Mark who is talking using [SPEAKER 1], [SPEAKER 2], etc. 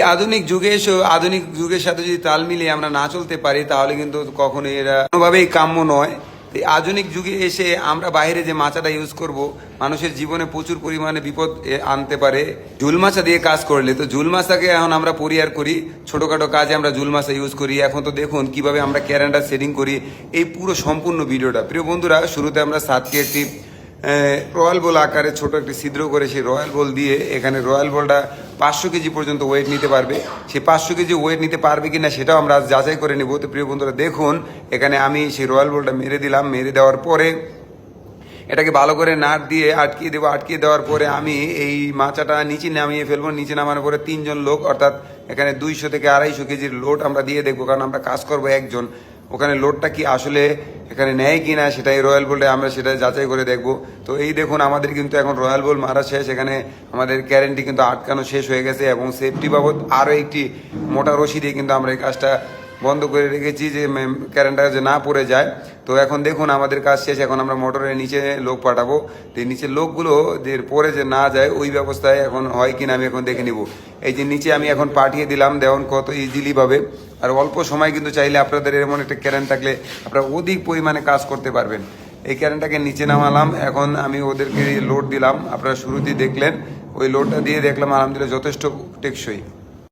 [SPEAKER 1] আধুনিক যুগে এসে আধুনিক যুগের সাথে যদি তাল মিলিয়ে আমরা না চলতে পারি তাহলে কিন্তু কখনোই এরা কোনোভাবেই কাম্য নয়। এই আধুনিক যুগে এসে আমরা বাইরে যে মাচাটা ইউজ করব মানুষের জীবনে প্রচুর পরিমাণে বিপদ আনতে পারে ঝুল মাছা দিয়ে কাজ করলে। তো ঝুল মাছাকে এখন আমরা পরিহার করি, ছোটখাটো কাজে আমরা ঝুল মাছা ইউজ করি। এখন তো দেখুন কিভাবে আমরা ক্যারেন্ডার সেটিং করি, এই পুরো সম্পূর্ণ ভিডিওটা। প্রিয় বন্ধুরা, শুরুতে আমরা সাতকে একটি রয়্যাল বল আকারে ছোট একটি ছিদ্র করে সেই রয়্যাল বল দিয়ে এখানে রয়্যাল বলটা 500 কেজি পর্যন্ত ওয়েট নিতে পারবে। সেই 500 কেজি ওয়েট নিতে পারবে কিনা সেটাও আমরা আজ যাচাই করে নেব। তো প্রিয় বন্ধুরা দেখুন, এখানে আমি সেই রয়্যাল বলটা মেরে দিলাম। মেরে দেওয়ার পরে এটাকে ভালো করে নাট দিয়ে আটকিয়ে দেবো। আটকিয়ে দেওয়ার পরে আমি এই মাচাটা নিচে নামিয়ে ফেলবো। নিচে নামানোর পরে 3 জন লোক, অর্থাৎ এখানে 200 থেকে 250 কেজির লোড আমরা দিয়ে দেখবো, কারণ আমরা কাজ করবো একজন। ওখানে লোডটা কি আসলে এখানে নেয় কি না সেটাই রয়্যাল বলে আমরা সেটা যাচাই করে দেখবো। তো এই দেখুন, আমাদের কিন্তু এখন রয়্যাল বল মারা শেষ। এখানে আমাদের গ্যারেন্টি কিন্তু আটকানো শেষ হয়ে গেছে এবং সেফটি বাবদ আরও একটি মোটা রশি দিয়ে কিন্তু আমরা এই কাজটা বন্ধ করে রেখেছি যে কারেন্টটা যে না পড়ে যায়। তো এখন দেখুন আমাদের কাজ শেষ। এখন আমরা মোটরের নিচে লোক পাঠাবো। যে নিচের লোকগুলো যে পরে যে না যায় ওই ব্যবস্থায় এখন হয় কিনা আমি এখন দেখে নিব। এই যে নিচে আমি এখন পাঠিয়ে দিলাম, দেখুন কত ইজিলি ভাবে। আর অল্প সময় কিন্তু চাইলে আপনাদের এমন একটা কারেন্ট থাকলে আপনারা অধিক পরিমাণে কাজ করতে পারবেন। এই কারেন্টটাকে নিচে নামালাম, এখন আমি ওদেরকে লোড দিলাম। আপনারা শুরুতেই দেখলেন, ওই লোডটা দিয়ে দেখলাম আলহামদুলিল্লাহ যথেষ্ট টেকসই।